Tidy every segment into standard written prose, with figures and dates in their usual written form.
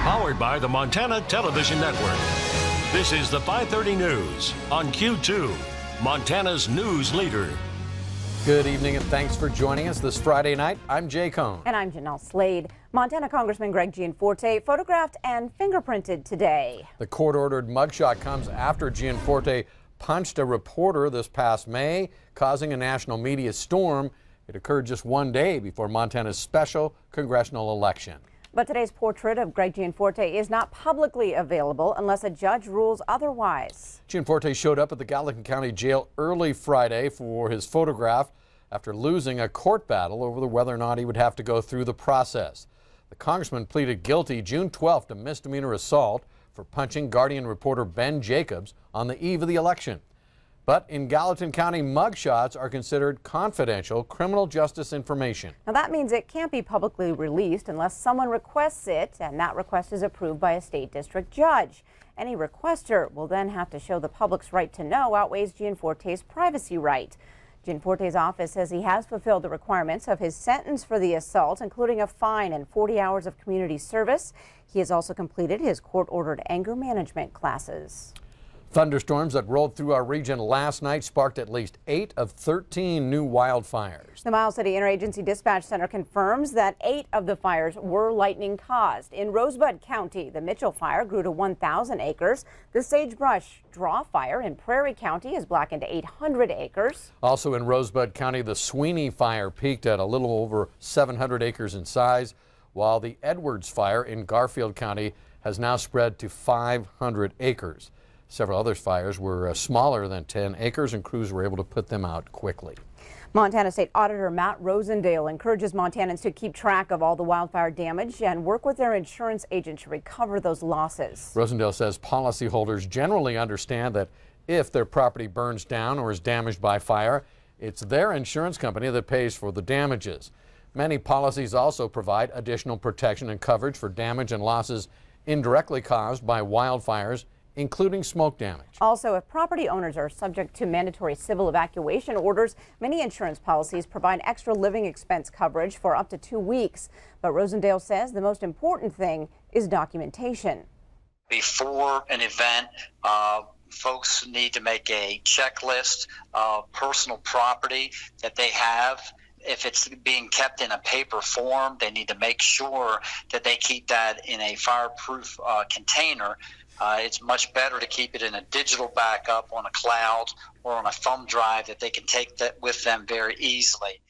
Powered by the Montana Television Network. This is the 5:30 News on Q2, Montana's news leader. Good evening and thanks for joining us this Friday night. I'm Jay Cohn. And I'm Jeanelle Slade. Montana Congressman Greg Gianforte photographed and fingerprinted today. The court-ordered mugshot comes after Gianforte punched a reporter this past May, causing a national media storm. It occurred just one day before Montana's special congressional election. But today's portrait of Greg Gianforte is not publicly available unless a judge rules otherwise. Gianforte showed up at the Gallatin County Jail early Friday for his photograph after losing a court battle over whether or not he would have to go through the process. The congressman pleaded guilty June 12th to misdemeanor assault for punching Guardian reporter Ben Jacobs on the eve of the election. But in Gallatin County, mugshots are considered confidential criminal justice information. Now that means it can't be publicly released unless someone requests it, and that request is approved by a state district judge. Any requester will then have to show the public's right to know outweighs Gianforte's privacy right. Gianforte's office says he has fulfilled the requirements of his sentence for the assault, including a fine and 40 hours of community service. He has also completed his court-ordered anger management classes. Thunderstorms that rolled through our region last night sparked at least 8 of 13 new wildfires. The Miles City Interagency Dispatch Center confirms that 8 of the fires were lightning caused. In Rosebud County, the Mitchell fire grew to 1,000 acres. The Sagebrush Draw fire in Prairie County has blackened 800 acres. Also in Rosebud County, the Sweeney fire peaked at a little over 700 acres in size, while the Edwards fire in Garfield County has now spread to 500 acres. Several other fires were smaller than 10 acres, and crews were able to put them out quickly. Montana State Auditor Matt Rosendale encourages Montanans to keep track of all the wildfire damage and work with their insurance agent to recover those losses. Rosendale says policyholders generally understand that if their property burns down or is damaged by fire, it's their insurance company that pays for the damages. Many policies also provide additional protection and coverage for damage and losses indirectly caused by wildfires, including smoke damage. Also, if property owners are subject to mandatory civil evacuation orders, many insurance policies provide extra living expense coverage for up to 2 weeks. But Rosendale says the most important thing is documentation. Before an event, folks need to make a checklist of personal property that they have. If it's being kept in a paper form, they need to make sure that they keep that in a fireproof container. It's much better to keep it in a digital backup on a cloud or on a thumb drive that they can take that with them very easily.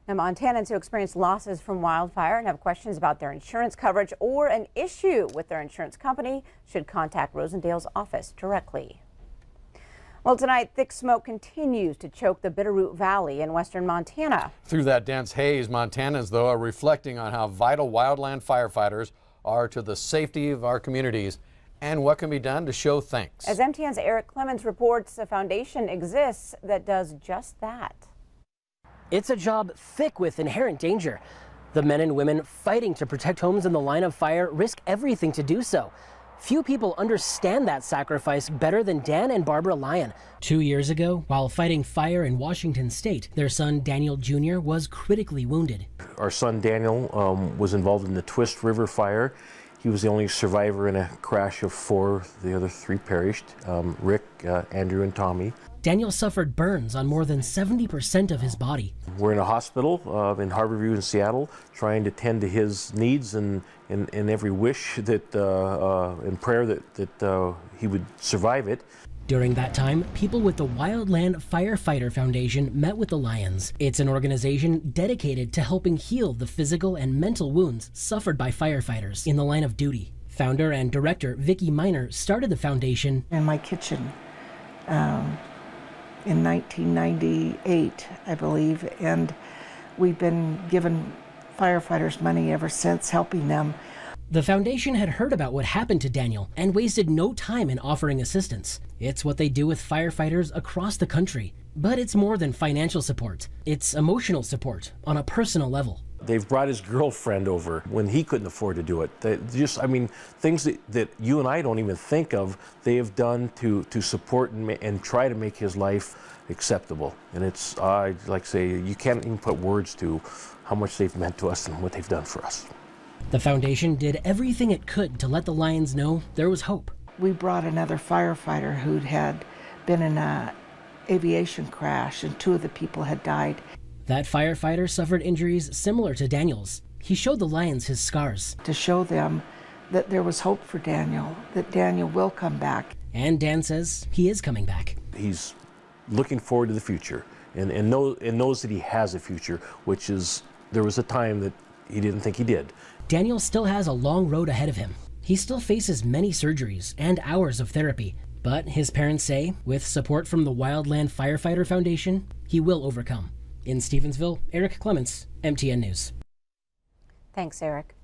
Now, Montanans who experience losses from wildfire and have questions about their insurance coverage or an issue with their insurance company should contact Rosendale's office directly. Well, tonight, thick smoke continues to choke the Bitterroot Valley in western Montana. Through that dense haze, Montanans, though, are reflecting on how vital wildland firefighters are to the safety of our communities and what can be done to show thanks. As MTN's Eric Clemens reports, a foundation exists that does just that. It's a job thick with inherent danger. The men and women fighting to protect homes in the line of fire risk everything to do so. Few people understand that sacrifice better than Dan and Barbara Lyon. 2 years ago, while fighting fire in Washington state, their son Daniel Jr. was critically wounded. Our son Daniel was involved in the Twist River fire. He was the only survivor in a crash of 4. The other 3 perished, Rick, Andrew, and Tommy. Daniel suffered burns on more than 70% of his body. We're in a hospital in Harborview in Seattle trying to tend to his needs and every wish that and prayer that he would survive it. During that time, people with the Wildland Firefighter Foundation met with the Lions. It's an organization dedicated to helping heal the physical and mental wounds suffered by firefighters in the line of duty. Founder and director Vicki Miner started the foundation in my kitchen in 1998, I believe, and we've been giving firefighters money ever since, helping them. The foundation had heard about what happened to Daniel and wasted no time in offering assistance. It's what they do with firefighters across the country. But it's more than financial support. It's emotional support on a personal level. They've brought his girlfriend over when he couldn't afford to do it. I mean, things that you and I don't even think of, they have done to support and try to make his life acceptable. And it's, I like to say, you can't even put words to how much they've meant to us and what they've done for us. The foundation did everything it could to let the Lions know there was hope. We brought another firefighter who'd had been in an aviation crash, and 2 of the people had died. That firefighter suffered injuries similar to Daniel's. He showed the Lions his scars. To show them that there was hope for Daniel, that Daniel will come back. And Dan says he is coming back. He's looking forward to the future and knows that he has a future, which is, there was a time that he didn't think he did. Daniel still has a long road ahead of him. He still faces many surgeries and hours of therapy. But his parents say, with support from the Wildland Firefighter Foundation, he will overcome. In Stevensville, Eric Clements, MTN News. Thanks, Eric.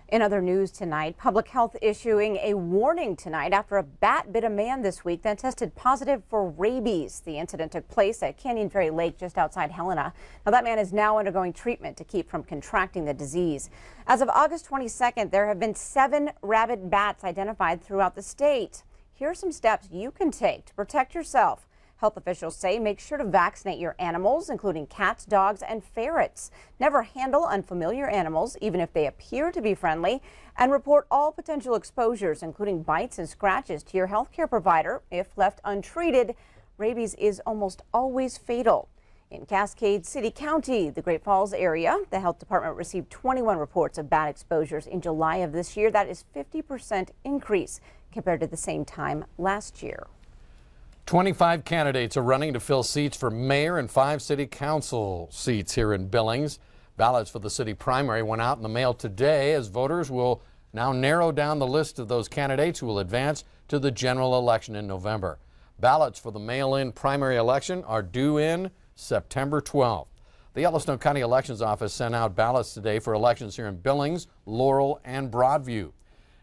In other news tonight, public health issuing a warning tonight after a bat bit a man this week that tested positive for rabies. The incident took place at Canyon Ferry Lake just outside Helena. Now, that man is now undergoing treatment to keep from contracting the disease. As of August 22nd, there have been 7 rabid bats identified throughout the state. Here are some steps you can take to protect yourself. Health officials say make sure to vaccinate your animals, including cats, dogs, and ferrets. Never handle unfamiliar animals, even if they appear to be friendly, and report all potential exposures, including bites and scratches, to your healthcare provider. If left untreated, rabies is almost always fatal. In Cascade City County, the Great Falls area, the health department received 21 reports of bat exposures in July of this year. That is 50% increase compared to the same time last year. 25 candidates are running to fill seats for mayor and 5 city council seats here in Billings. Ballots for the city primary went out in the mail today, as voters will now narrow down the list of those candidates who will advance to the general election in November. Ballots for the mail-in primary election are due in September 12th. The Yellowstone County Elections Office sent out ballots today for elections here in Billings, Laurel, and Broadview.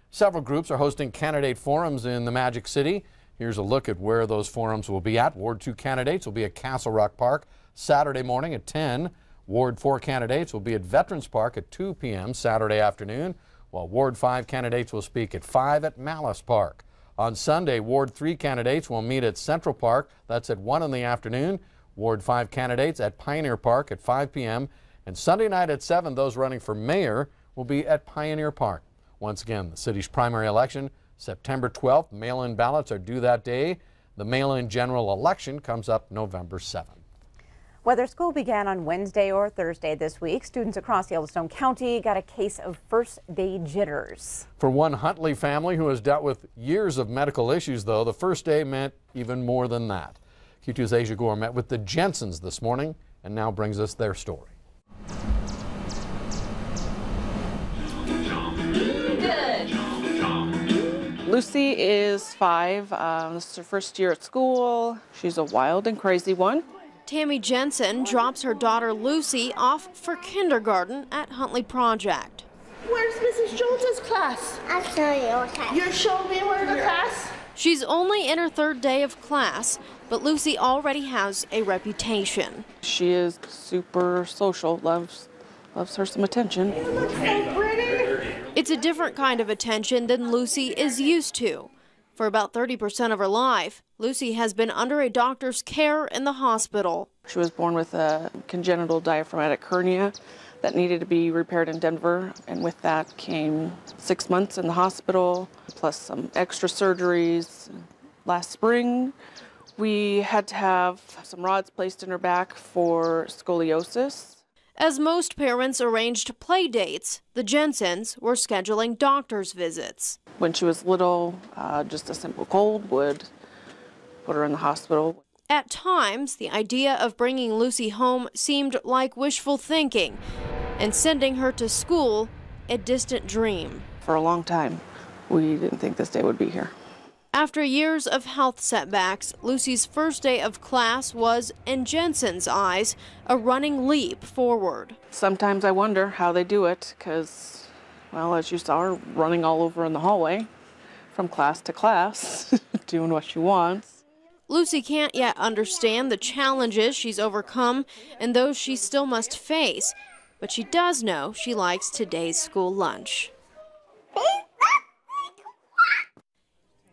Several groups are hosting candidate forums in the Magic City. Here's a look at where those forums will be at. Ward 2 candidates will be at Castle Rock Park Saturday morning at 10. Ward 4 candidates will be at Veterans Park at 2 p.m. Saturday afternoon, while Ward 5 candidates will speak at 5 at Malice Park. On Sunday, Ward 3 candidates will meet at Central Park. That's at 1 in the afternoon. Ward 5 candidates at Pioneer Park at 5 p.m. And Sunday night at 7, those running for mayor will be at Pioneer Park. Once again, the city's primary election, September 12th. Mail-in ballots are due that day. The mail-in general election comes up November 7th. Whether school began on Wednesday or Thursday this week, students across Yellowstone County got a case of first-day jitters. For one Huntley family who has dealt with years of medical issues, though, the first day meant even more than that. Q2's Asia Gore met with the Jensens this morning and now brings us their story. Lucy is 5. This is her first year at school. She's a wild and crazy one. Tammy Jensen drops her daughter Lucy off for kindergarten at Huntley Project. Where's Mrs. Jones's class? I'll show you what class. You're showing me where the class? She's only in her 3rd day of class, but Lucy already has a reputation. She is super social, loves her some attention. You look so pretty. It's a different kind of attention than Lucy is used to. For about 30% of her life, Lucy has been under a doctor's care in the hospital. She was born with a congenital diaphragmatic hernia that needed to be repaired in Denver, and with that came 6 months in the hospital, plus some extra surgeries. Last spring, we had to have some rods placed in her back for scoliosis. As most parents arranged play dates, the Jensens were scheduling doctor's visits. When she was little, just a simple cold would put her in the hospital. At times, the idea of bringing Lucy home seemed like wishful thinking, and sending her to school a distant dream. For a long time, we didn't think this day would be here. After years of health setbacks, Lucy's first day of class was, in Jensen's eyes, a running leap forward. Sometimes I wonder how they do it, because, well, as you saw her running all over in the hallway, from class to class, doing what she wants. Lucy can't yet understand the challenges she's overcome and those she still must face, but she does know she likes today's school lunch.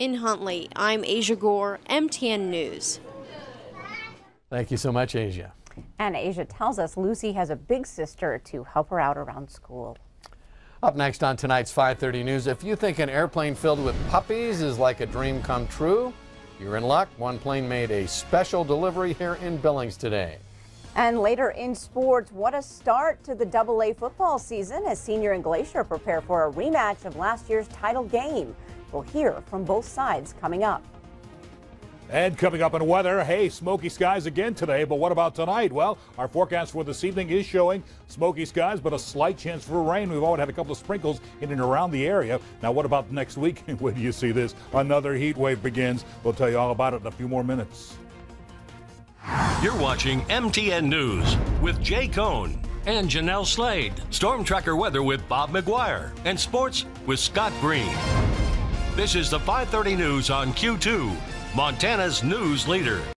In Huntley, I'm Asia Gore, MTN News. Thank you so much, Asia. And Asia tells us Lucy has a big sister to help her out around school. Up next on tonight's 5:30 News, if you think an airplane filled with puppies is like a dream come true, you're in luck. One plane made a special delivery here in Billings today. And later in sports, what a start to the AA football season as Senior and Glacier prepare for a rematch of last year's title game. We'll hear from both sides coming up. And coming up in weather, hey, smoky skies again today, but what about tonight? Well, our forecast for this evening is showing smoky skies, but a slight chance for rain. We've already had a couple of sprinkles in and around the area. Now, what about next week? When do you see this? Another heat wave begins. We'll tell you all about it in a few more minutes. You're watching MTN News with Jay Cohn and Jeanelle Slade. Storm Tracker weather with Bob McGuire and sports with Scott Green. This is the 5:30 News on Q2, Montana's news leader.